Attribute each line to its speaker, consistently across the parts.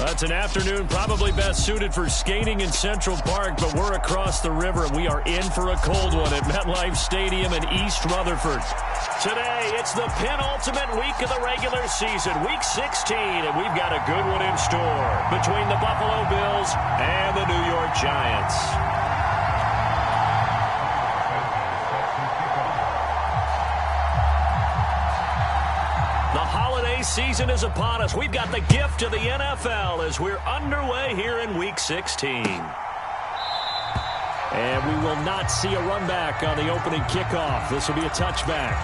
Speaker 1: That's an afternoon probably best suited for skating in Central Park, but we're across the river. We are in for a cold one at MetLife Stadium in East Rutherford. Today, it's the penultimate week of the regular season, Week 16, and we've got a good one in store between the Buffalo Bills and the New York Giants. Season is upon us. We've got the gift of the NFL as we're underway here in Week 16. And we will not see a run back on the opening kickoff. This will be a touchback.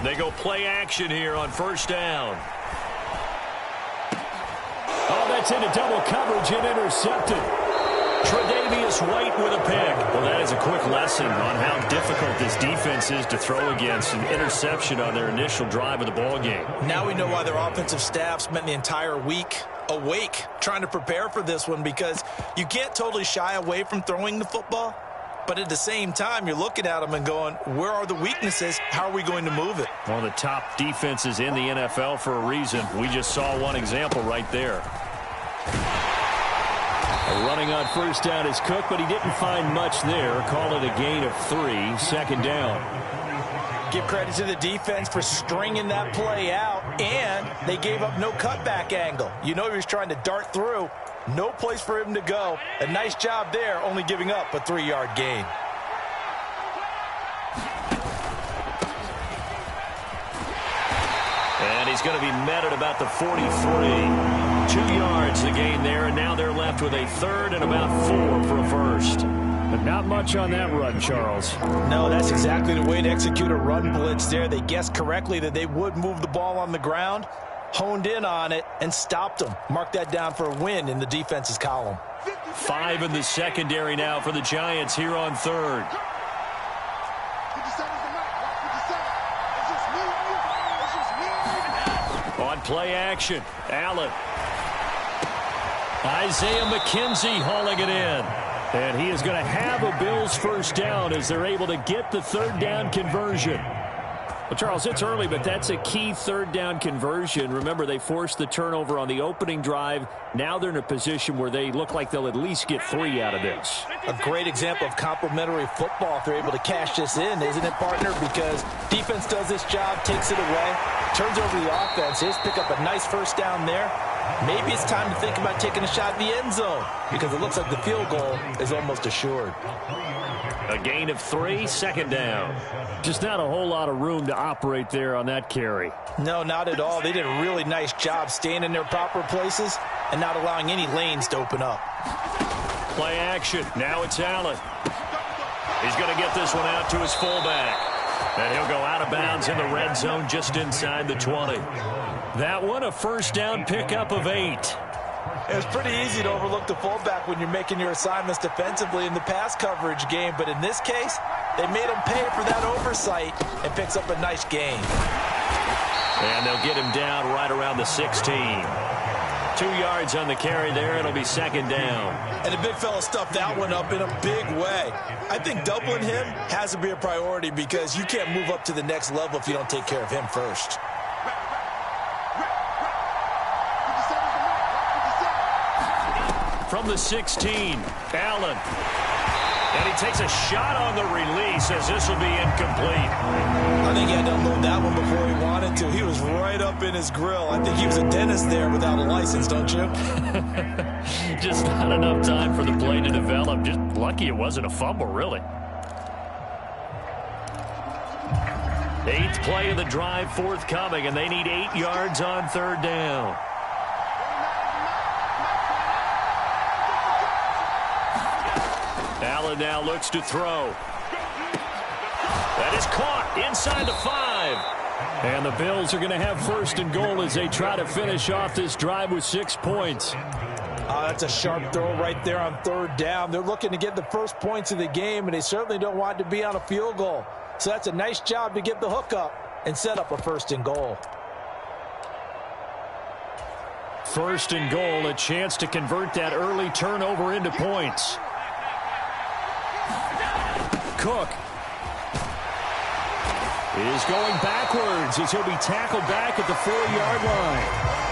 Speaker 1: They go play action here on first down. Oh, that's into double coverage and intercepted. Tre'Davious White with a pick. Well, that is a quick lesson on how difficult this defense is to throw against. An interception on their initial drive of the ball game.
Speaker 2: Now we know why their offensive staff spent the entire week awake trying to prepare for this one, because you can't totally shy away from throwing the football. But at the same time, you're looking at them and going, where are the weaknesses? How are we going to move it?
Speaker 1: One of the top defenses in the NFL for a reason. We just saw one example right there. Running on first down is Cook, but he didn't find much there. Call it a gain of 3, second down.
Speaker 2: Give credit to the defense for stringing that play out, and they gave up no cutback angle. You know he was trying to dart through. No place for him to go. A nice job there, only giving up a 3-yard gain.
Speaker 1: And he's going to be met at about the 43. 2 yards the gain there, and now they're left with a third and about 4 for a first. But not much on that run, Charles.
Speaker 2: No, that's exactly the way to execute a run blitz there. They guessed correctly that they would move the ball on the ground, honed in on it, and stopped them. Mark that down for a win in the defense's column.
Speaker 1: 5 in the secondary now for the Giants here on third. On play action, Allen. Isaiah McKenzie hauling it in. And he is going to have a Bills first down as they're able to get the third down conversion. Well, Charles, it's early, but that's a key third down conversion. Remember, they forced the turnover on the opening drive. Now they're in a position where they look like they'll at least get 3 out of this.
Speaker 2: A great example of complementary football if they're able to cash this in, isn't it, partner? Because defense does this job, takes it away, turns over the offense. Just pick up a nice first down there. Maybe it's time to think about taking a shot at the end zone, because it looks like the field goal is almost assured.
Speaker 1: A gain of 3, second down. Just not a whole lot of room to operate there on that carry.
Speaker 2: No, not at all. They did a really nice job staying in their proper places and not allowing any lanes to open up.
Speaker 1: Play action. Now it's Allen. He's going to get this one out to his fullback. And he'll go out of bounds in the red zone just inside the 20. That one a first down pickup of 8.
Speaker 2: It's pretty easy to overlook the fullback when you're making your assignments defensively in the pass coverage game. But in this case, they made him pay for that oversight and picks up a nice gain.
Speaker 1: And they'll get him down right around the 16. 2 yards on the carry there. It'll be second down.
Speaker 2: And the big fella stuffed that one up in a big way. I think doubling him has to be a priority, because you can't move up to the next level if you don't take care of him first.
Speaker 1: From the 16, Allen. And he takes a shot on the release as this will be incomplete.
Speaker 2: I think he had to unload that one before he wanted to. He was right up in his grill. I think he was a dentist there without a license, don't you?
Speaker 1: Just not enough time for the play to develop. Just lucky it wasn't a fumble, really. 8th play of the drive forthcoming, and they need 8 yards on third down. Allen now looks to throw. That is caught inside the 5. And the Bills are going to have first and goal as they try to finish off this drive with 6 points.
Speaker 2: That's a sharp throw right there on third down. They're looking to get the first points of the game, and they certainly don't want to be on a field goal. So that's a nice job to get the hook up and set up a 1st and goal.
Speaker 1: 1st and goal, a chance to convert that early turnover into points. Cook is going backwards as he'll be tackled back at the 4-yard line.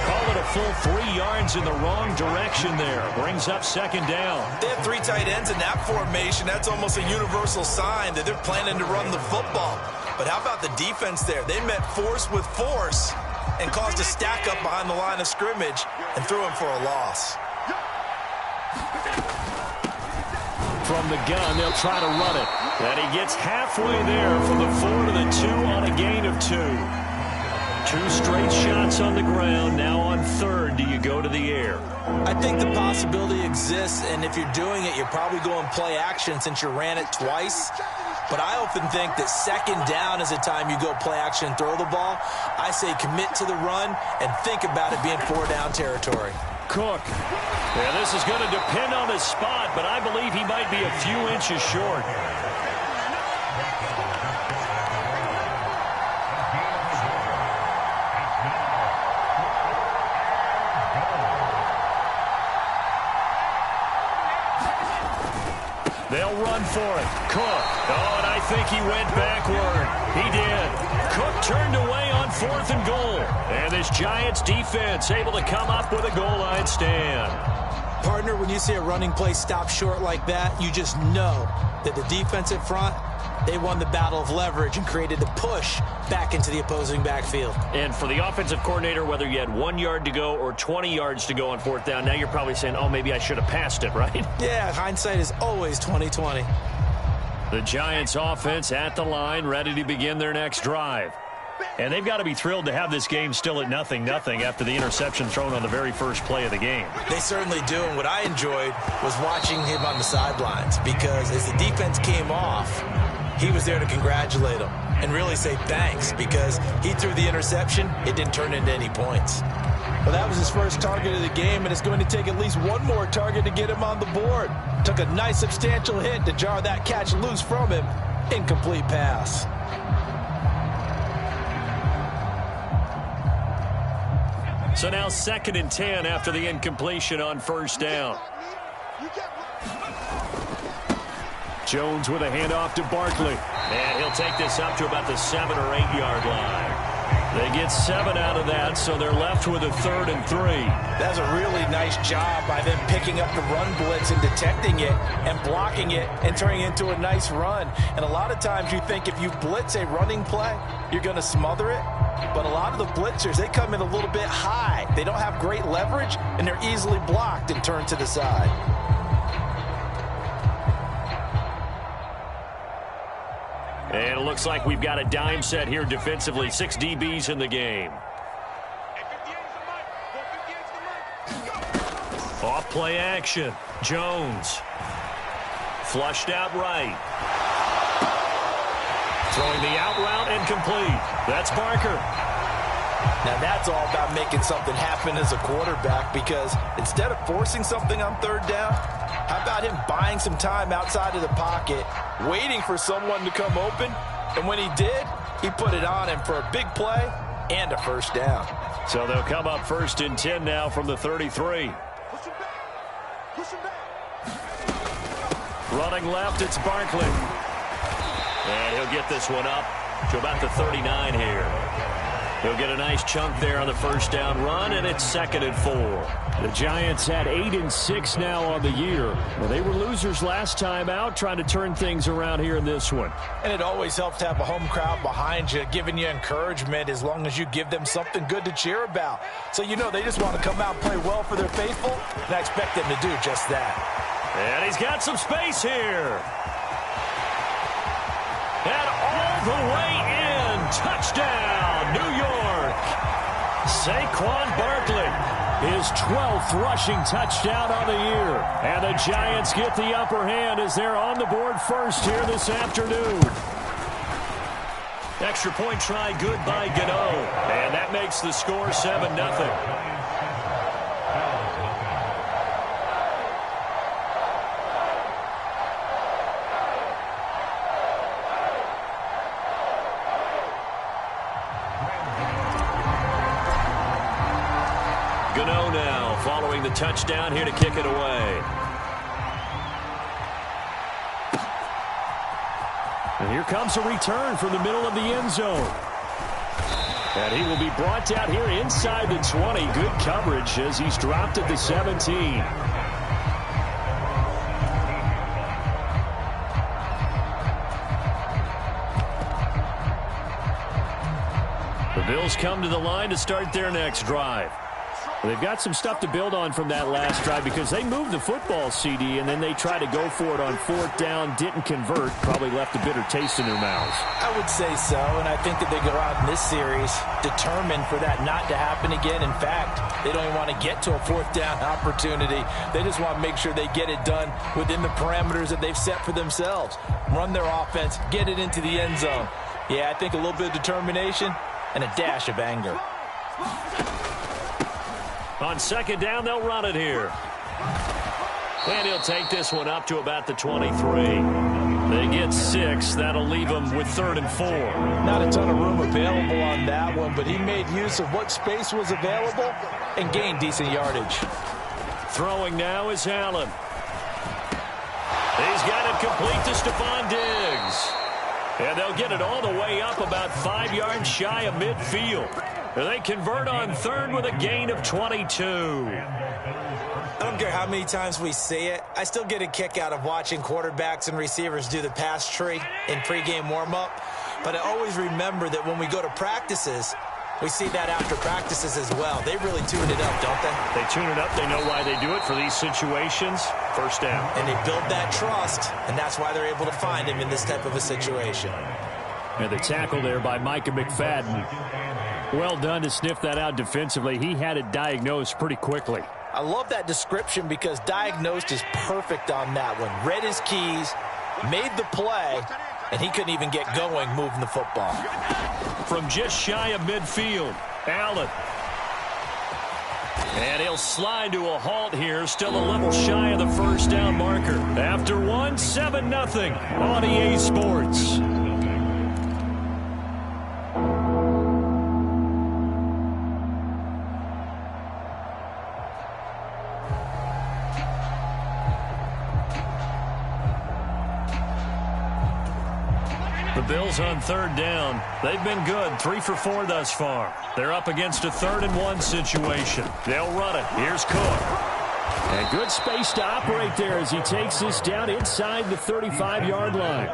Speaker 1: Call it a full 3 yards in the wrong direction there. Brings up 2nd down.
Speaker 3: They have 3 tight ends in that formation. That's almost a universal sign that they're planning to run the football. But how about the defense there? They met force with force and caused a stack up behind the line of scrimmage and threw him for a loss.
Speaker 1: From the gun, they'll try to run it. And he gets halfway there from the 4 to the 2 on a gain of 2. 2 straight shots on the ground. Now on 3rd, do you go to the air?
Speaker 2: I think the possibility exists, and if you're doing it, you're probably going play action since you ran it twice. But I often think that 2nd down is the time you go play action and throw the ball. I say commit to the run and think about it being 4-down territory.
Speaker 1: Cook. Yeah, this is going to depend on his spot, but I believe he might be a few inches short. They'll run for it. Cook. Oh, and I think he went backward. He did. Cook turned away on 4th and goal. And this Giants defense able to come up with a goal line stand.
Speaker 2: Partner, when you see a running play stop short like that, you just know that the defensive front, they won the battle of leverage and created a push back into the opposing backfield.
Speaker 1: And for the offensive coordinator, whether you had 1 yard to go or 20 yards to go on 4th down, now you're probably saying, oh, maybe I should have passed it, right?
Speaker 2: Yeah, hindsight is always 20/20.
Speaker 1: The Giants offense at the line, ready to begin their next drive. And they've got to be thrilled to have this game still at 0-0 after the interception thrown on the very first play of the game.
Speaker 2: They certainly do, and what I enjoyed was watching him on the sidelines, because as the defense came off, he was there to congratulate them and really say thanks, because he threw the interception. It didn't turn into any points. Well, that was his first target of the game, and it's going to take at least one more target to get him on the board. Took a nice substantial hit to jar that catch loose from him. Incomplete pass.
Speaker 1: So now 2nd and 10 after the incompletion on 1st down. Jones with a handoff to Barkley. And he'll take this up to about the 7 or 8 yard line. They get 7 out of that, so they're left with a 3rd and 3.
Speaker 2: That's a really nice job by them picking up the run blitz and detecting it and blocking it and turning it into a nice run. And a lot of times you think if you blitz a running play, you're going to smother it. But a lot of the blitzers, they come in a little bit high. They don't have great leverage, and they're easily blocked and turned to the side.
Speaker 1: And it looks like we've got a dime set here defensively. 6 DBs in the game. Off play action. Jones. Flushed out right. Throwing the out route incomplete. That's Barker.
Speaker 2: Now that's all about making something happen as a quarterback, because instead of forcing something on 3rd down, how about him buying some time outside of the pocket, waiting for someone to come open, and when he did, he put it on him for a big play and a 1st down.
Speaker 1: So they'll come up 1st and 10 now from the 33. Running left, it's Barkley. And he'll get this one up to about the 39 here. He'll get a nice chunk there on the 1st down run, and it's 2nd and 4. The Giants had 8 and 6 now on the year. Well, they were losers last time out, trying to turn things around here in this one.
Speaker 2: And it always helps to have a home crowd behind you, giving you encouragement as long as you give them something good to cheer about. So you know they just want to come out and play well for their faithful, and I expect them to do just that.
Speaker 1: And he's got some space here. And all the way in. Touchdown, New York. Saquon Barkley, his 12th rushing touchdown on the year. And the Giants get the upper hand as they're on the board first here this afternoon. Extra point try good by Gano. And that makes the score 7-0. throwing the touchdown here to kick it away. And here comes a return from the middle of the end zone. And he will be brought down here inside the 20. Good coverage as he's dropped at the 17. The Bills come to the line to start their next drive. Well, they've got some stuff to build on from that last drive because they moved the football, CD, and then they tried to go for it on fourth down, didn't convert, probably left a bitter taste in their mouths.
Speaker 2: I would say so, and I think that they go out in this series determined for that not to happen again. In fact, they don't even want to get to a fourth down opportunity. They just want to make sure they get it done within the parameters that they've set for themselves. Run their offense, get it into the end zone. Yeah, I think a little bit of determination and a dash of anger.
Speaker 1: On second down, they'll run it here. And he'll take this one up to about the 23. They get 6. That'll leave them with 3rd and 4.
Speaker 2: Not a ton of room available on that one, but he made use of what space was available and gained decent yardage.
Speaker 1: Throwing now is Allen. He's got it complete to Stephon Diggs. And they'll get it all the way up about 5 yards shy of midfield. And they convert on 3rd with a gain of 22.
Speaker 4: I don't care how many times we see it. I still get a kick out of watching quarterbacks and receivers do the pass tree in pregame warm-up. But I always remember that when we go to practices, we see that after practices as well. They really tune it up, don't they?
Speaker 1: They tune it up. They know why they do it for these situations. First down.
Speaker 4: And they build that trust, and that's why they're able to find him in this type of a situation.
Speaker 1: And the tackle there by Micah McFadden. Well done to sniff that out defensively. He had it diagnosed pretty quickly.
Speaker 2: I love that description because diagnosed is perfect on that one. Read his keys, made the play, and he couldn't even get going moving the football.
Speaker 1: From just shy of midfield, Allen. And he'll slide to a halt here, still a little shy of the first down marker. After one, 7-0 on EA Sports. The Bills on 3rd down. They've been good, 3 for 4 thus far. They're up against a 3rd and 1 situation. They'll run it. Here's Cook. And good space to operate there as he takes this down inside the 35-yard line.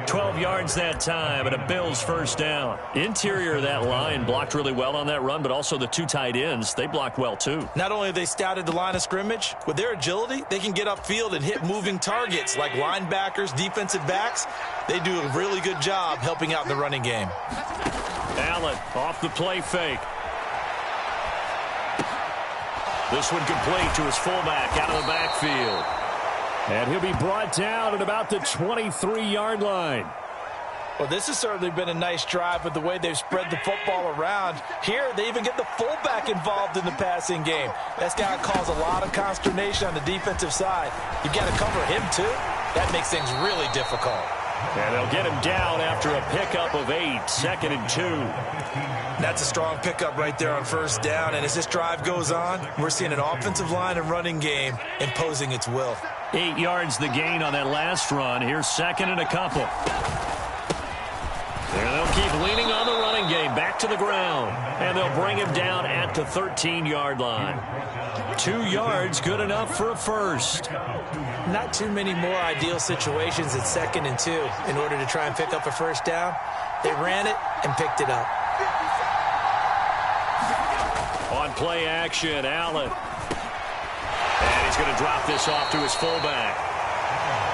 Speaker 1: 12 yards that time and a Bills first down. Interior of that line blocked really well on that run, but also the 2 tight ends, they blocked well too.
Speaker 4: Not only have they scouted the line of scrimmage, with their agility, they can get upfield and hit moving targets like linebackers, defensive backs. They do a really good job helping out in the running game.
Speaker 1: Allen off the play fake. This one complete to his fullback out of the backfield. And he'll be brought down at about the 23-yard line.
Speaker 2: Well, this has certainly been a nice drive with the way they've spread the football around. Here, they even get the fullback involved in the passing game. That's got to cause a lot of consternation on the defensive side. You've got to cover him, too. That makes things really difficult.
Speaker 1: And they'll get him down after a pickup of 8, 2nd and 2.
Speaker 4: That's a strong pickup right there on first down. And as this drive goes on, we're seeing an offensive line and running game imposing its will.
Speaker 1: 8 yards the gain on that last run. Here's 2nd and a couple. There they'll keep leaning on the running game. Back to the ground. And they'll bring him down at the 13-yard line. 2 yards, good enough for a first.
Speaker 4: Not too many more ideal situations at 2nd and 2 in order to try and pick up a first down. They ran it and picked it up.
Speaker 1: On play action, Allen. And he's going to drop this off to his fullback.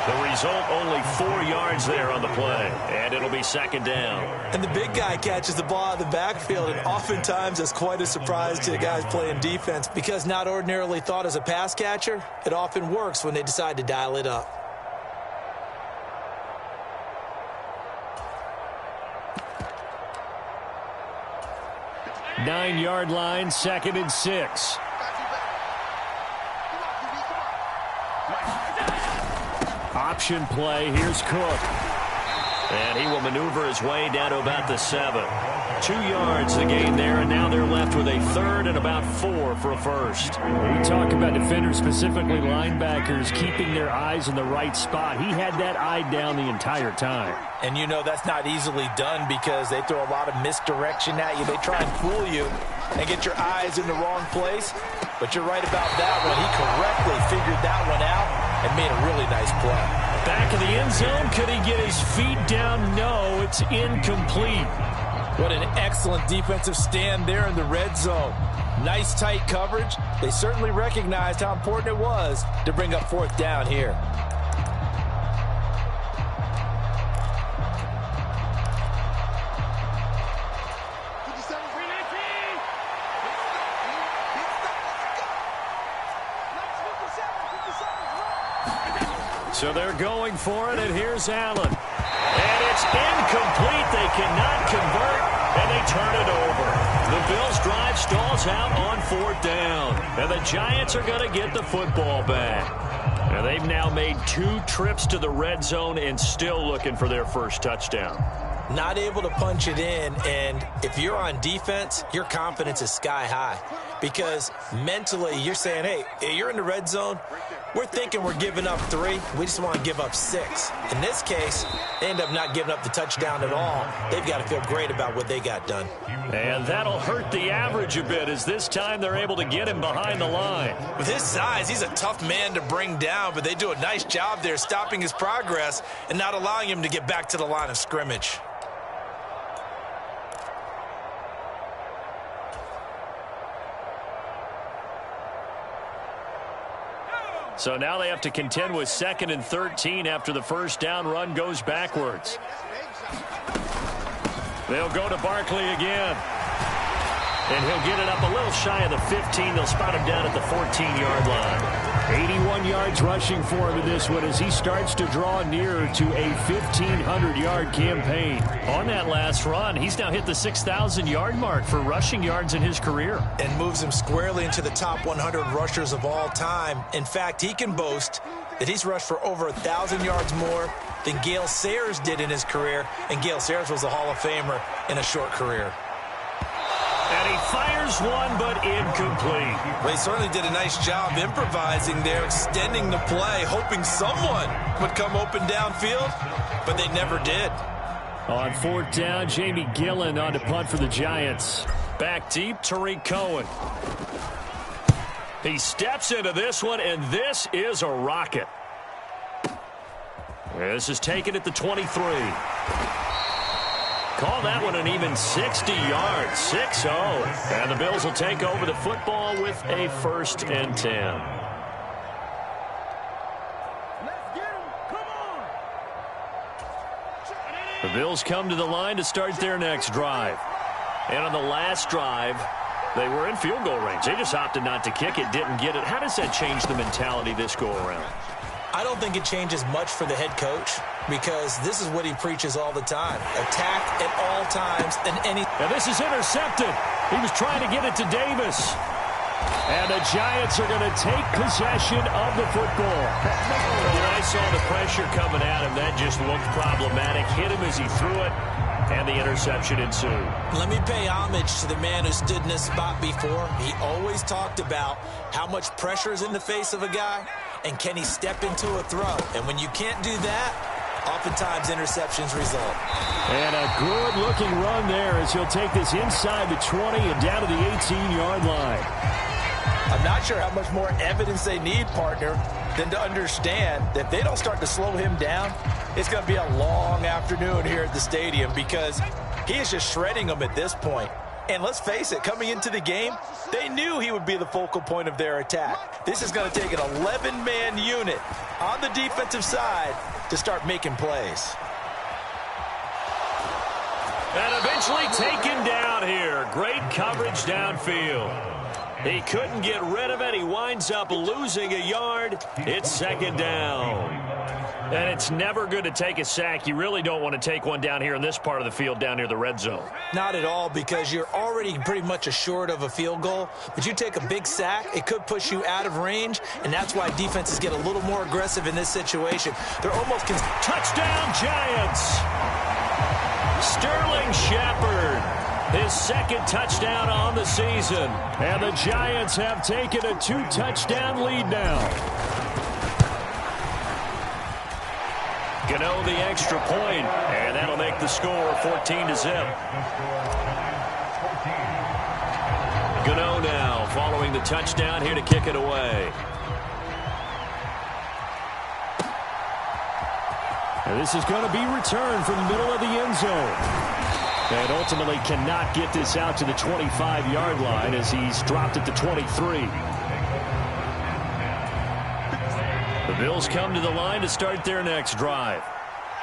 Speaker 1: The result, only 4 yards there on the play. And it'll be 2nd down.
Speaker 4: And the big guy catches the ball out of the backfield, and oftentimes that's quite a surprise to the guys playing defense because not ordinarily thought as a pass catcher, it often works when they decide to dial it up.
Speaker 1: Nine-yard line, 2nd and 6. Option play. Here's Cook. And he will maneuver his way down to about the 7. 2 yards the gain there, and now they're left with a 3rd and about 4 for a first.
Speaker 5: We talk about defenders, specifically linebackers, keeping their eyes in the right spot. He had that eye down the entire time.
Speaker 2: And you know that's not easily done because they throw a lot of misdirection at you. They try and fool you and get your eyes in the wrong place. But you're right about that one. He correctly figured that one out and made a really nice play.
Speaker 1: Back in the end zone, could he get his feet down? No, it's incomplete.
Speaker 2: What an excellent defensive stand there in the red zone. Nice tight coverage. They certainly recognized how important it was to bring up 4th down here.
Speaker 1: So they're going for it, and here's Allen. And it's incomplete. They cannot convert, and they turn it over. The Bills' drive stalls out on 4th down, and the Giants are going to get the football back. And they've now made 2 trips to the red zone and still looking for their first touchdown.
Speaker 4: Not able to punch it in, and if you're on defense, your confidence is sky high. Because mentally, you're saying, hey, you're in the red zone. We're thinking we're giving up 3. We just want to give up 6. In this case, they end up not giving up the touchdown at all. They've got to feel great about what they got done.
Speaker 1: And that'll hurt the average a bit as this time they're able to get him behind the line.
Speaker 3: With his size, he's a tough man to bring down, but they do a nice job there stopping his progress and not allowing him to get back to the line of scrimmage.
Speaker 1: So now they have to contend with 2nd and 13 after the first down run goes backwards. They'll go to Barkley again. And he'll get it up a little shy of the 15. They'll spot him down at the 14-yard line.
Speaker 5: 81 yards rushing for him in this one as he starts to draw nearer to a 1,500-yard campaign.
Speaker 1: On that last run, he's now hit the 6,000-yard mark for rushing yards in his career.
Speaker 4: And moves him squarely into the top 100 rushers of all time. In fact, he can boast that he's rushed for over 1,000 yards more than Gale Sayers did in his career. And Gale Sayers was a Hall of Famer in a short career.
Speaker 1: And he fires one, but incomplete.
Speaker 3: Well, he certainly did a nice job improvising there, extending the play, hoping someone would come open downfield, but they never did.
Speaker 5: On 4th down, Jamie Gillen on to punt for the Giants.
Speaker 1: Back deep, Tariq Cohen. He steps into this one, and this is a rocket. This is taken at the 23. Call that one an even 60 yards, 6-0. And the Bills will take over the football with a 1st and 10. The Bills come to the line to start their next drive. And on the last drive, they were in field goal range. They just opted not to kick it, didn't get it. How does that change the mentality this go around?
Speaker 4: I don't think it changes much for the head coach because this is what he preaches all the time. Attack at all times and any.
Speaker 5: And this is intercepted. He was trying to get it to Davis. And the Giants are going to take possession of the football.
Speaker 1: When I saw the pressure coming at him, that just looked problematic. Hit him as he threw it, and the interception ensued.
Speaker 4: Let me pay homage to the man who stood in this spot before. He always talked about how much pressure is in the face of a guy, and can he step into a throw? And when you can't do that, oftentimes interceptions result.
Speaker 5: And a good-looking run there as he'll take this inside the 20 and down to the 18-yard line.
Speaker 2: I'm not sure how much more evidence they need, partner, than to understand that if they don't start to slow him down, it's going to be a long afternoon here at the stadium because he is just shredding them at this point. And let's face it, coming into the game, they knew he would be the focal point of their attack. This is going to take an 11-man unit on the defensive side to start making plays.
Speaker 1: And eventually taken down here. Great coverage downfield. He couldn't get rid of it. He winds up losing a yard. It's 2nd down. And it's never good to take a sack. You really don't want to take one down here in this part of the field down near the red zone.
Speaker 4: Not at all, because you're already pretty much assured of a field goal. But you take a big sack, it could push you out of range, and that's why defenses get a little more aggressive in this situation. They're almost...
Speaker 1: Touchdown, Giants! Sterling Shepard, his second touchdown on the season. And the Giants have taken a 2-touchdown lead now. Gano the extra point, and that'll make the score 14-0. Gano now following the touchdown here to kick it away. And this is going to be returned from the middle of the end zone. And ultimately cannot get this out to the 25-yard line as he's dropped at the 23. The Bills come to the line to start their next drive.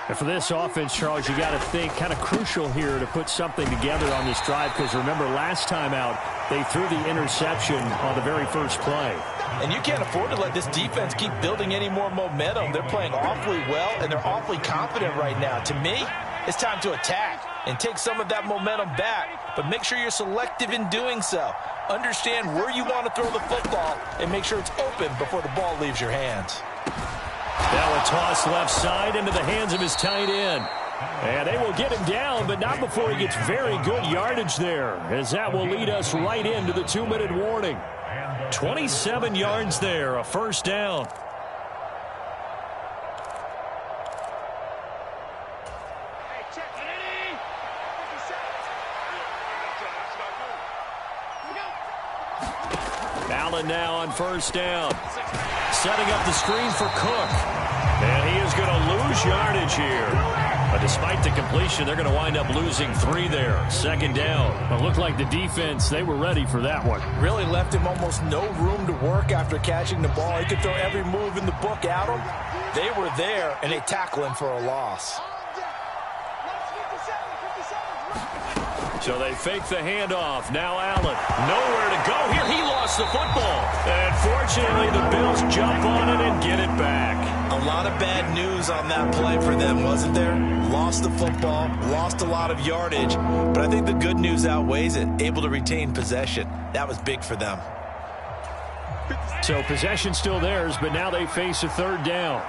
Speaker 1: And for this offense, Charles, you got to think kind of crucial here to put something together on this drive, because remember last time out they threw the interception on the very first play.
Speaker 2: And you can't afford to let this defense keep building any more momentum. They're playing awfully well, and they're awfully confident right now. To me, it's time to attack and take some of that momentum back, but make sure you're selective in doing so. Understand where you want to throw the football and make sure it's open before the ball leaves your hands.
Speaker 1: Now a toss left side into the hands of his tight end. And they will get him down, but not before he gets very good yardage there, as that will lead us right into the 2-minute warning. 27 yards there, a first down. Allen now on first down. Setting up the screen for Cook. And he is going to lose yardage here. But despite the completion, they're going to wind up losing 3 there. Second down.
Speaker 5: It looked like the defense, they were ready for that one.
Speaker 2: Really left him almost no room to work after catching the ball. He could throw every move in the book at him. They were there, and they tackle him for a loss.
Speaker 1: So they fake the handoff. Now Allen. Nowhere to go here. He lost the football. And fortunately, the Bills jump on it and get it back.
Speaker 3: A lot of bad news on that play for them, wasn't there? Lost the football, lost a lot of yardage, but I think the good news outweighs it. Able to retain possession. That was big for them.
Speaker 5: So possession still theirs, but now they face a third down.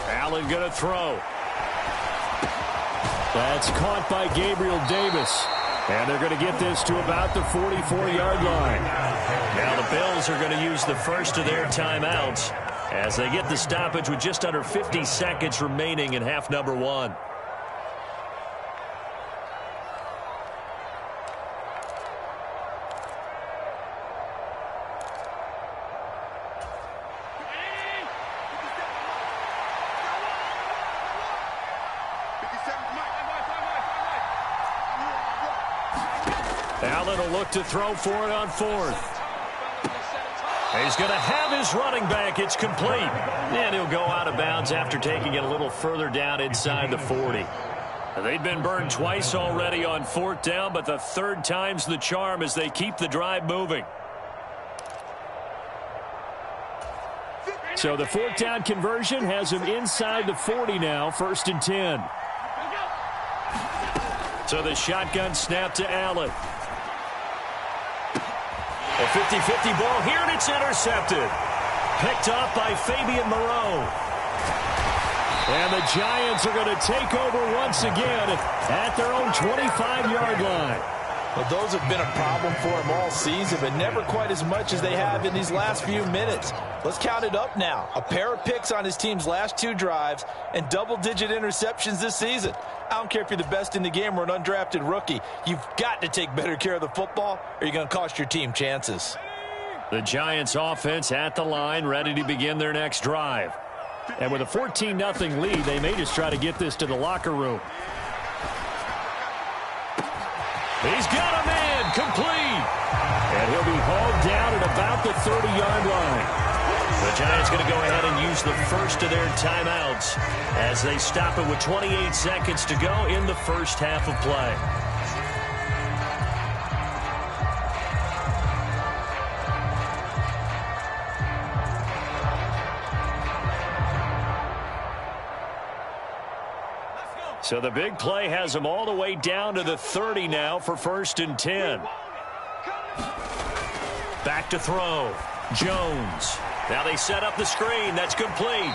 Speaker 1: Allen going to throw.
Speaker 5: That's caught by Gabriel Davis.
Speaker 1: And they're going to get this to about the 44-yard line. Now the Bills are going to use the first of their timeouts as they get the stoppage with just under 50 seconds remaining in half number 1. Allen will look to throw for it on 4th. He's going to have his running back. It's complete. And he'll go out of bounds after taking it a little further down inside the 40. They've been burned twice already on 4th down, but the 3rd time's the charm as they keep the drive moving.
Speaker 5: So the 4th down conversion has him inside the 40 now, 1st and 10.
Speaker 1: So the shotgun snap to Allen. A 50-50 ball here, and it's intercepted. Picked up by Fabian Moreau.
Speaker 5: And the Giants are going to take over once again at their own 25-yard line.
Speaker 2: Well, those have been a problem for him all season, but never quite as much as they have in these last few minutes. Let's count it up now. A pair of picks on his team's last 2 drives and double-digit interceptions this season. I don't care if you're the best in the game or an undrafted rookie. You've got to take better care of the football or you're going to cost your team chances.
Speaker 1: The Giants offense at the line, ready to begin their next drive.
Speaker 5: And with a 14-0 lead, they may just try to get this to the locker room.
Speaker 1: He's got a man, complete.
Speaker 5: And he'll be hauled down at about the 30-yard line.
Speaker 1: The Giants going to go ahead and use the first of their timeouts as they stop it with 28 seconds to go in the first half of play. So the big play has them all the way down to the 30 now for 1st and 10. Back to throw. Jones. Now they set up the screen. That's complete.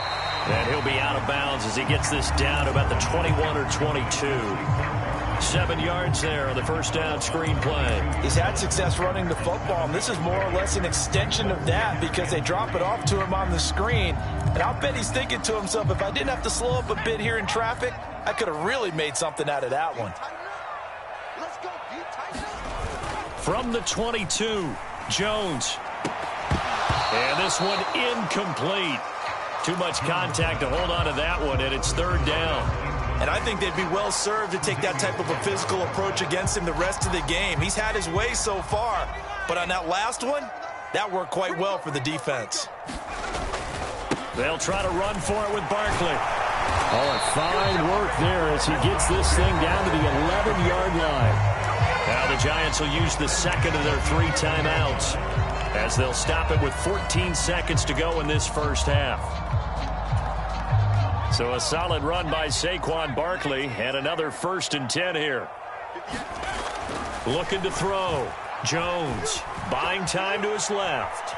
Speaker 1: And he'll be out of bounds as he gets this down to about the 21 or 22. 7 yards there on the first down screen play.
Speaker 2: He's had success running the football, and this is more or less an extension of that because they drop it off to him on the screen. And I'll bet he's thinking to himself, if I didn't have to slow up a bit here in traffic, I could have really made something out of that one.
Speaker 1: From the 22, Jones. And this one incomplete. Too much contact to hold on to that one, and it's third down.
Speaker 3: And I think they'd be well served to take that type of a physical approach against him the rest of the game. He's had his way so far, but on that last one, that worked quite well for the defense.
Speaker 1: They'll try to run for it with Barkley. Oh, and fine work there as he gets this thing down to the 11-yard line. Now the Giants will use the second of their 3 timeouts as they'll stop it with 14 seconds to go in this first half. So a solid run by Saquon Barkley and another 1st and 10 here. Looking to throw. Jones buying time to his left.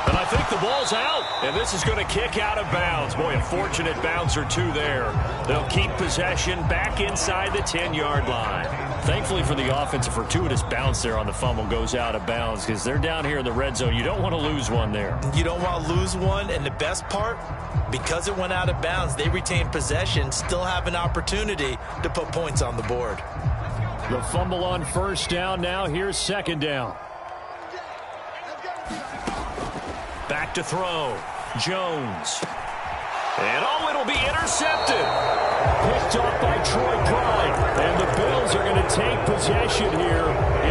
Speaker 1: And I think the ball's out. And this is going to kick out of bounds. Boy, a fortunate bounce or two there. They'll keep possession back inside the 10-yard line. Thankfully for the offense, a fortuitous bounce there on the fumble goes out of bounds because they're down here in the red zone. You don't want to lose one there.
Speaker 4: You don't want to lose one, and the best part, because it went out of bounds, they retain possession, still have an opportunity to put points on the board.
Speaker 1: The fumble on first down now. Here's second down. Back to throw. Jones. And it'll be intercepted. Picked off by Troy Pride. And the Bills are going to take possession here.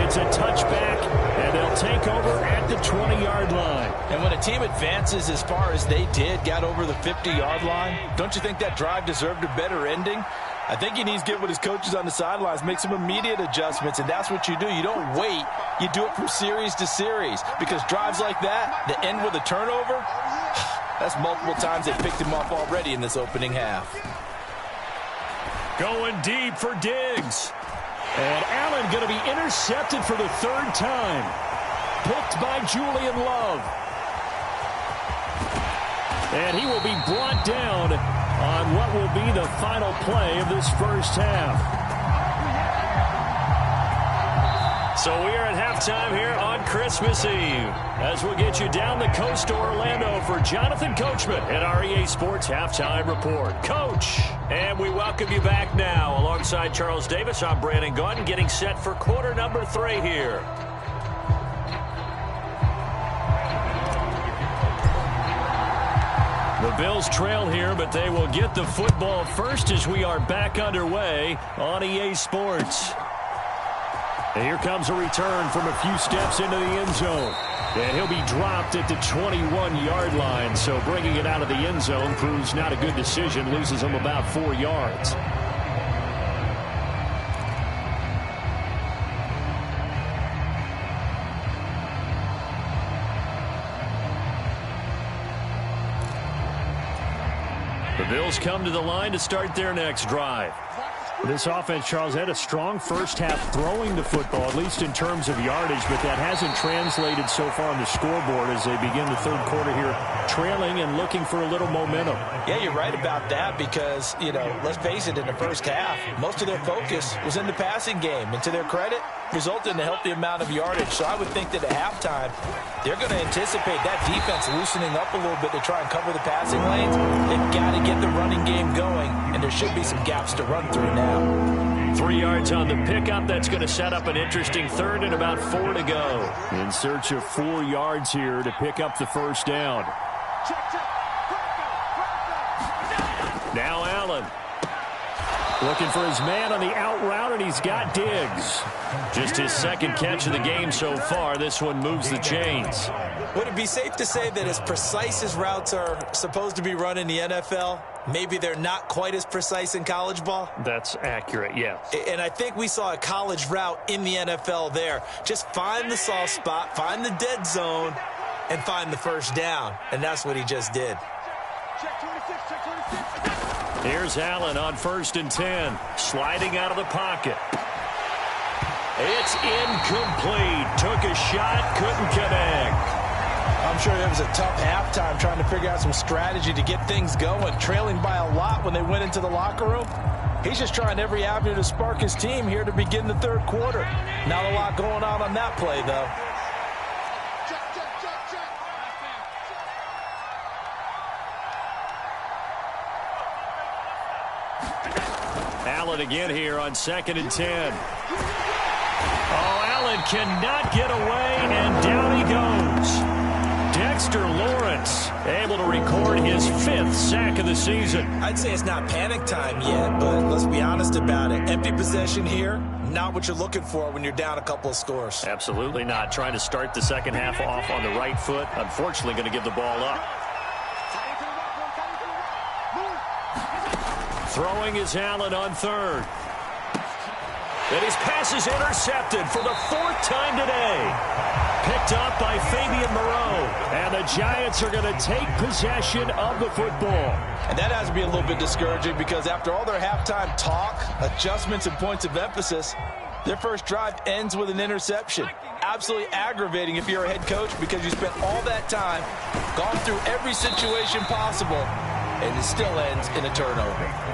Speaker 1: It's a touchback, and they'll take over at the 20-yard line.
Speaker 2: And when a team advances as far as they did, got over the 50-yard line, don't you think that drive deserved a better ending? I think he needs to get with his coaches on the sidelines, make some immediate adjustments, and that's what you do. You don't wait. You do it from series to series because drives like that end with a turnover, that's multiple times they picked him off already in this opening half.
Speaker 1: Going deep for Diggs. And Allen going to be intercepted for the 3rd time. Picked by Julian Love. And he will be brought down on what will be the final play of this first half. So we are at halftime here on Christmas Eve as we'll get you down the coast to Orlando for Jonathan Coachman at our EA Sports Halftime Report. Coach, and we welcome you back now alongside Charles Davis. I'm Brandon Gaudin getting set for quarter number 3 here. The Bills trail here, but they will get the football first as we are back underway on EA Sports. And here comes a return from a few steps into the end zone. And he'll be dropped at the 21-yard line. So bringing it out of the end zone proves not a good decision. Loses him about 4 yards. The Bills come to the line to start their next drive. This offense, Charles, had a strong first half throwing the football, at least in terms of yardage, but that hasn't translated so far on the scoreboard as they begin the third quarter here, trailing and looking for a little momentum.
Speaker 2: Yeah, you're right about that because, let's face it, in the first half, most of their focus was in the passing game. And to their credit, resulted in a healthy amount of yardage. So I would think that at halftime, they're going to anticipate that defense loosening up a little bit to try and cover the passing lanes. They've got to get the running game going, and there should be some gaps to run through now.
Speaker 1: 3 yards on the pickup. That's going to set up an interesting third and about 4 to go. In search of 4 yards here to pick up the first down. Now Allen. Looking for his man on the out route, and he's got Diggs. Just his second catch of the game so far. This one moves the chains.
Speaker 4: Would it be safe to say that as precise as routes are supposed to be run in the NFL, maybe they're not quite as precise in college ball?
Speaker 1: That's accurate, yes.
Speaker 4: And I think we saw a college route in the NFL there. Just find the soft spot, find the dead zone, and find the first down. And that's what he just did.
Speaker 1: Here's Allen on 1st and 10. Sliding out of the pocket. It's incomplete. Took a shot, couldn't connect.
Speaker 4: I'm sure it was a tough halftime trying to figure out some strategy to get things going, trailing by a lot when they went into the locker room. He's just trying every avenue to spark his team here to begin the third quarter. Not a lot going on that play, though.
Speaker 5: Allen again here on 2nd and 10. Oh, Allen cannot get away, and down he goes. Dexter Lawrence able to record his 5th sack of the season.
Speaker 4: I'd say it's not panic time yet, but let's be honest about it. Empty possession here, not what you're looking for when you're down a couple of scores.
Speaker 5: Absolutely not. Trying to start the second half off on the right foot. Unfortunately, going to give the ball up. Throwing is Allen on 3rd. And his pass is intercepted for the 4th time today. Picked up by Fabian Moreau. And the Giants are going to take possession of the football.
Speaker 4: And that has to be a little bit discouraging because after all their halftime talk, adjustments, and points of emphasis, their first drive ends with an interception. Absolutely aggravating if you're a head coach because you spent all that time, gone through every situation possible, and it still ends in a turnover.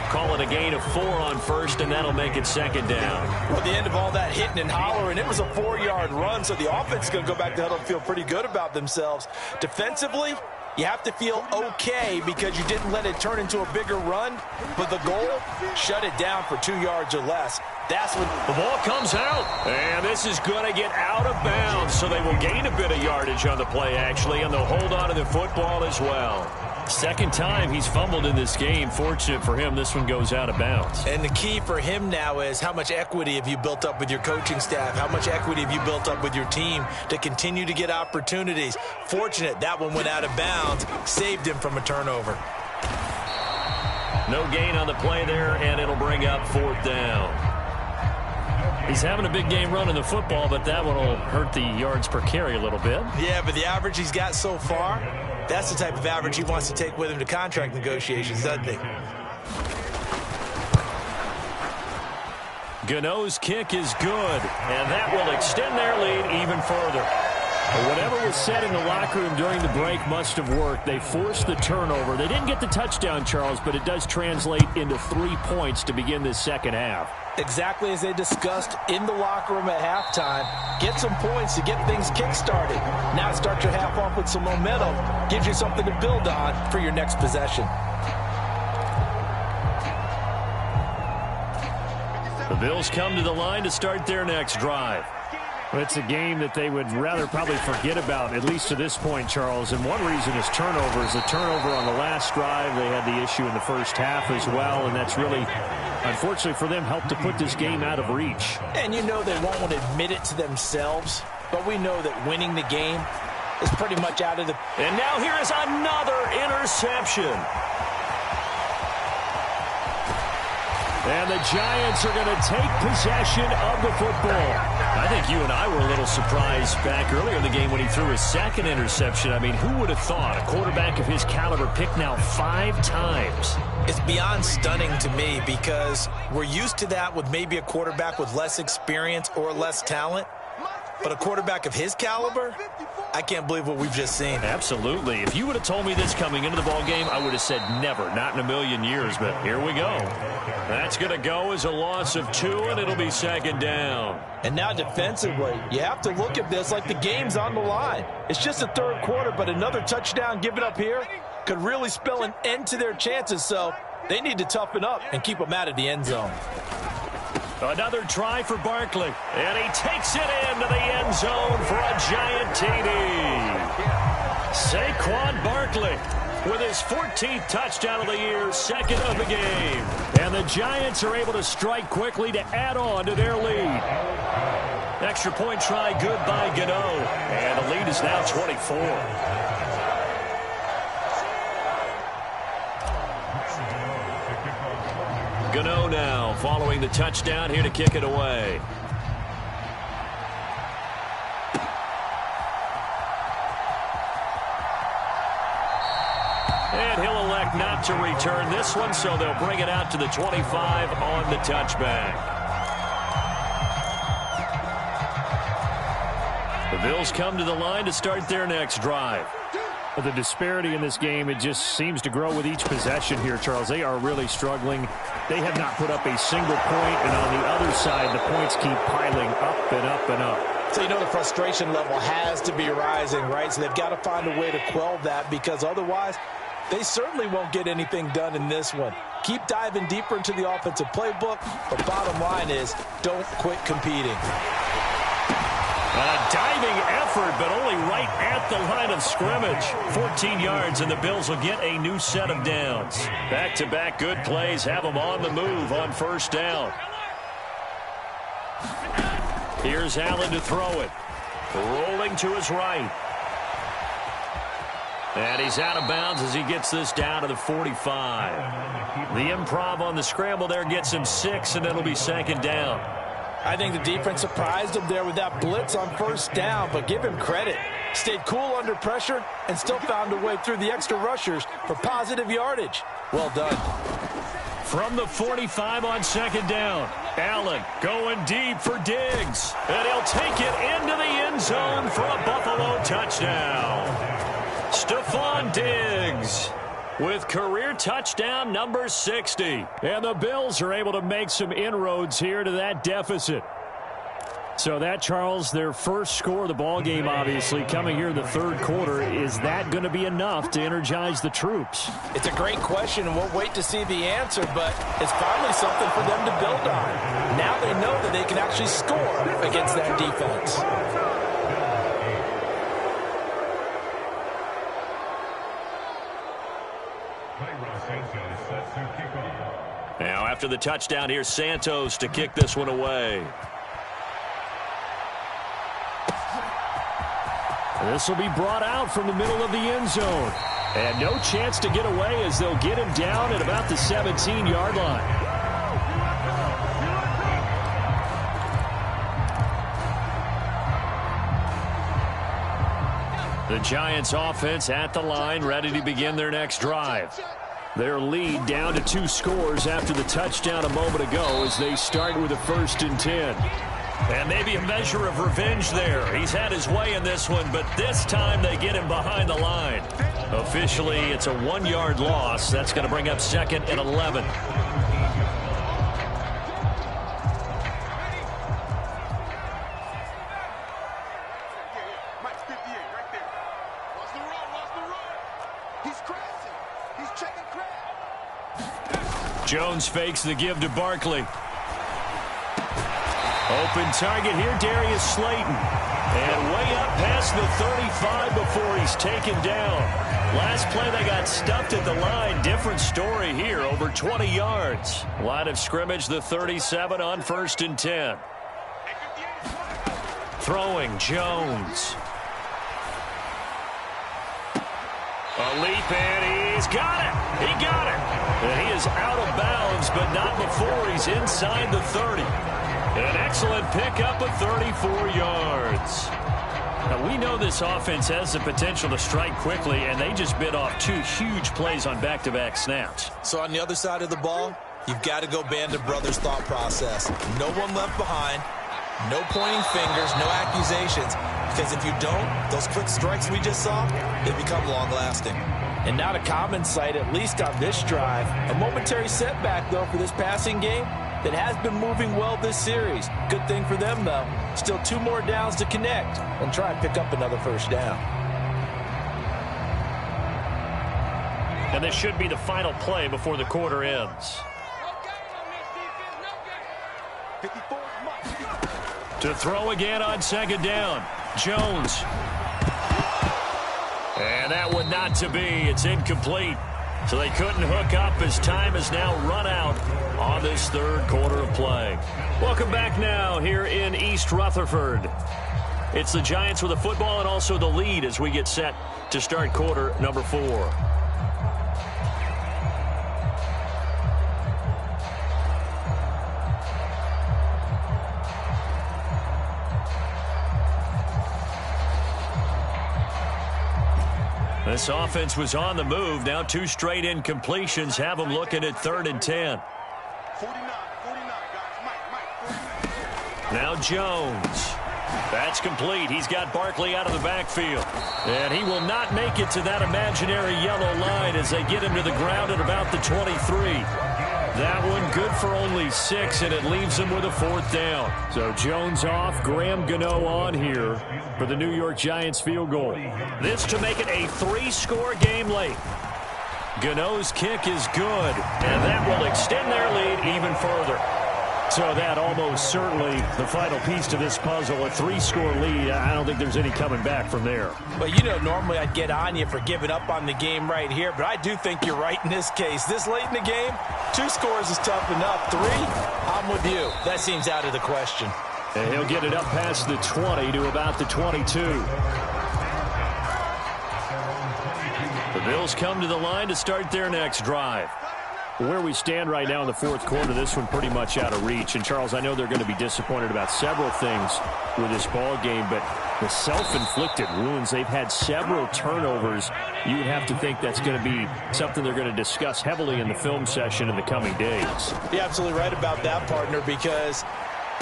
Speaker 5: Call it a gain of 4 on 1st, and that'll make it 2nd down.
Speaker 4: Well, at the end of all that hitting and hollering, it was a 4-yard run, so the offense is going to go back to huddle and feel pretty good about themselves. Defensively, you have to feel okay because you didn't let it turn into a bigger run, but the goal, shut it down for 2 yards or less. That's when
Speaker 5: the ball comes out, and this is going to get out of bounds, so they will gain a bit of yardage on the play, actually, and they'll hold on to the football as well. 2nd time he's fumbled in this game. Fortunate for him, this one goes out of bounds.
Speaker 4: And the key for him now is how much equity have you built up with your coaching staff? How much equity have you built up with your team to continue to get opportunities? Fortunate that one went out of bounds, saved him from a turnover.
Speaker 5: No gain on the play there, and it'll bring up 4th down. He's having a big game running the football, but that one will hurt the yards per carry a little bit.
Speaker 4: Yeah, but the average he's got so far, that's the type of average he wants to take with him to contract negotiations, doesn't he?
Speaker 5: Gano's kick is good, and that will extend their lead even further. Whatever was said in the locker room during the break must have worked. They forced the turnover. They didn't get the touchdown, Charles, but it does translate into 3 points to begin this second half.
Speaker 4: Exactly as they discussed in the locker room at halftime. Get some points to get things kick-started. Now start your half off with some momentum. Gives you something to build on for your next possession.
Speaker 5: The Bills come to the line to start their next drive. It's a game that they would rather probably forget about, at least to this point, Charles. And one reason is turnovers. The turnover on the last drive, they had the issue in the first half as well, and that's really, unfortunately for them, helped to put this game out of reach.
Speaker 4: And you know they won't want to admit it to themselves, but we know that winning the game is pretty much out of the...
Speaker 5: And now here is another interception. And the Giants are going to take possession of the football. I think you and I were a little surprised back earlier in the game when he threw his 2nd interception. I mean, who would have thought a quarterback of his caliber picked now 5 times?
Speaker 4: It's beyond stunning to me because we're used to that with maybe a quarterback with less experience or less talent. But a quarterback of his caliber, I can't believe what we've just seen.
Speaker 5: Absolutely. If you would have told me this coming into the ballgame, I would have said never, not in a million years. But here we go. That's going to go as a loss of 2, and it'll be 2nd down.
Speaker 4: And now defensively, you have to look at this like the game's on the line. It's just the 3rd quarter, but another touchdown given up here could really spell an end to their chances. So they need to toughen up and keep them out of the end zone.
Speaker 5: Another try for Barkley, and he takes it into the end zone for a giant TD. Saquon Barkley with his 14th touchdown of the year, 2nd of the game. And the Giants are able to strike quickly to add on to their lead. Extra point try good by Gano, and the lead is now 24. Gano now following the touchdown here to kick it away. And he'll elect not to return this one, so they'll bring it out to the 25 on the touchback.
Speaker 1: The Bills come to the line to start their next drive.
Speaker 5: The disparity in this game, it just seems to grow with each possession here, Charles. They are really struggling. They have not put up a single point, and on the other side, the points keep piling up and up and up.
Speaker 2: So you know the frustration level has to be rising, right? So they've got to find a way to quell that, because otherwise they certainly won't get anything done in this one. Keep diving deeper into the offensive playbook, but bottom line is don't quit competing.
Speaker 1: A diving effort, but only right at the line of scrimmage. 14 yards, and the Bills will get a new set of downs. Back-to-back good plays have them on the move on first down. Here's Allen to throw it. Rolling to his right. And he's out of bounds as he gets this down to the 45. The improv on the scramble there gets him 6, and it'll be second down.
Speaker 2: I think the defense surprised him there with that blitz on first down, but give him credit. Stayed cool under pressure and still found a way through the extra rushers for positive yardage. Well done.
Speaker 1: From the 45 on second down, Allen going deep for Diggs. And he'll take it into the end zone for a Buffalo touchdown. Stephon Diggs with career touchdown number 60. And the Bills are able to make some inroads here to that deficit. So that, Charles, their first score of the ball game, obviously, coming here in the third quarter. Is that going to be enough to energize the troops?
Speaker 2: It's a great question, and we'll wait to see the answer, but it's finally something for them to build on. Now they know that they can actually score against that defense.
Speaker 1: Now, after the touchdown, here's Santos to kick this one away. This will be brought out from the middle of the end zone. And no chance to get away as they'll get him down at about the 17-yard line. The Giants offense at the line, ready to begin their next drive. Their lead down to 2 scores after the touchdown a moment ago as they start with a 1st and 10. And maybe a measure of revenge there. He's had his way in this one, but this time they get him behind the line. Officially, it's a 1-yard loss. That's going to bring up 2nd and 11. Jones fakes the give to Barkley. Open target here, Darius Slayton. And way up past the 35 before he's taken down. Last play they got stuffed at the line. Different story here, over 20 yards. Line of scrimmage, the 37 on 1st and 10. Throwing, Jones. A leap, and he's got it. He got it. And he is out of bounds, but not before he's inside the 30. An excellent pickup of 34 yards. Now, we know this offense has the potential to strike quickly, and they just bit off 2 huge plays on back-to-back snaps.
Speaker 3: So on the other side of the ball, you've got to go Band of Brothers thought process. No one left behind. No pointing fingers, no accusations. Because if you don't, those quick strikes we just saw, they become long-lasting.
Speaker 2: And not a common sight, at least on this drive. A momentary setback, though, for this passing game that has been moving well this series. Good thing for them, though. Still 2 more downs to connect and try and pick up another 1st down.
Speaker 1: And this should be the final play before the quarter ends. To throw again on 2nd down. Jones. And that one not to be. It's incomplete. So they couldn't hook up as time has now run out on this 3rd quarter of play. Welcome back now here in East Rutherford. It's the Giants with the football and also the lead as we get set to start quarter number 4. This offense was on the move. Now 2 straight incompletions have them looking at 3rd and 10. Now Jones. That's complete. He's got Barkley out of the backfield. And he will not make it to that imaginary yellow line as they get him to the ground at about the 23. That one good for only 6, and it leaves him with a 4th down. So Jones off, Graham Gano on here for the New York Giants field goal. This to make it a 3-score game late. Gano's kick is good, and that will extend their lead even further. So that almost certainly the final piece to this puzzle, a 3-score lead. I don't think there's any coming back from there.
Speaker 4: Well, you know, normally I'd get on you for giving up on the game right here, but I do think you're right in this case. This late in the game, 2 scores is tough enough. 3, I'm with you. That seems out of the question.
Speaker 1: And he'll get it up past the 20 to about the 22. The Bills come to the line to start their next drive. Where we stand right now in the 4th quarter, this one pretty much out of reach. And, Charles, I know they're going to be disappointed about several things with this ball game, but the self-inflicted wounds, they've had several turnovers. You would have to think that's going to be something they're going to discuss heavily in the film session in the coming days.
Speaker 4: You're absolutely right about that, partner, because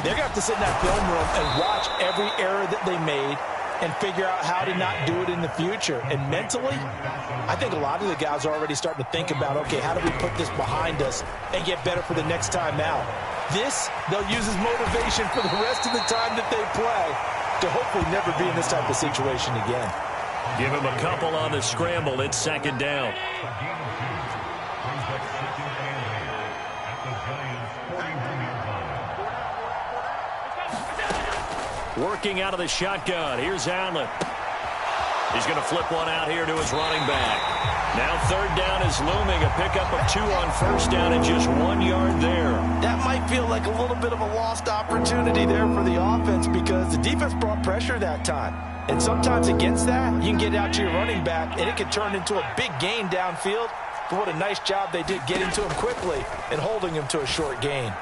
Speaker 4: they're going to have to sit in that film room and watch every error that they made and figure out how to not do it in the future. And mentally, I think a lot of the guys are already starting to think about, okay, how do we put this behind us and get better for the next time out? This, they'll use as motivation for the rest of the time that they play to hopefully never be in this type of situation again.
Speaker 1: Give him a couple on the scramble. It's 2nd down. Working out of the shotgun. Here's Allen. He's going to flip one out here to his running back. Now 3rd down is looming. A pickup of 2 on 1st down and just 1 yard there.
Speaker 4: That might feel like a little bit of a lost opportunity there for the offense because the defense brought pressure that time. And sometimes against that, you can get out to your running back and it can turn into a big gain downfield. But what a nice job they did getting to him quickly and holding him to a short gain.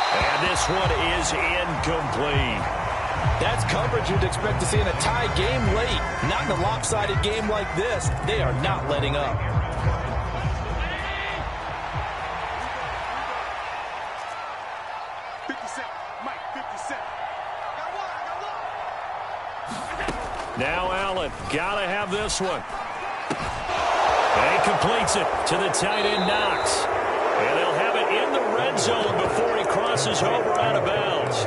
Speaker 1: And this one is incomplete.
Speaker 4: That's coverage you'd expect to see in a tie game late. Not in a lopsided game like this. They are not letting up.
Speaker 1: Now Allen, gotta have this one. And he completes it to the tight end Knox. And they'll have it in the red zone before he crosses over out of bounds.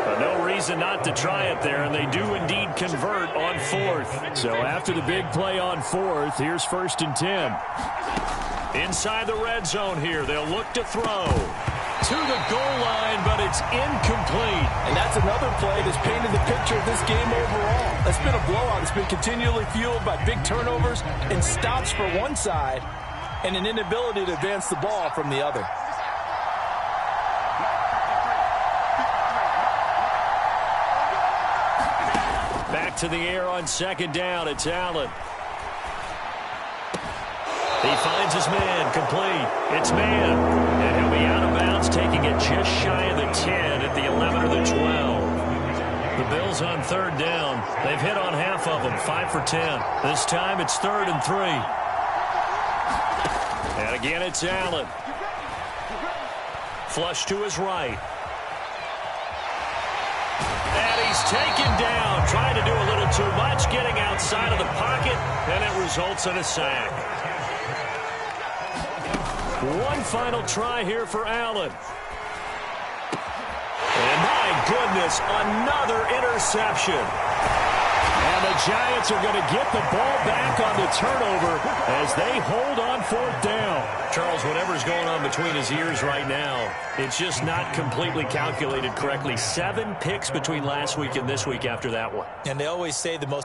Speaker 1: But no reason not to try it there, and they do indeed convert on 4th. So after the big play on 4th, here's 1st and 10. Inside the red zone here, they'll look to throw. To the goal line, but it's incomplete.
Speaker 4: And that's another play that's painted the picture of this game overall. It's been a blowout. It's been continually fueled by big turnovers and stops for one side and an inability to advance the ball from the other.
Speaker 1: Back to the air on 2nd down. It's Allen. He finds his man, complete. It's Mann, and he'll be out of bounds, taking it just shy of the 10 at the 11 or the 12. The Bills on 3rd down. They've hit on half of them, 5 for 10. This time it's 3rd and 3. And again, it's Allen. Flush to his right. And he's taken down, trying to do a little too much, getting outside of the pocket, and it results in a sack. One final try here for Allen. And my goodness, another interception. And the Giants are going to get the ball back on the turnover as they hold on 4th down. Charles, whatever's going on between his ears right now, it's just not completely calculated correctly. 7 picks between last week and this week after that one.
Speaker 4: And they always say the most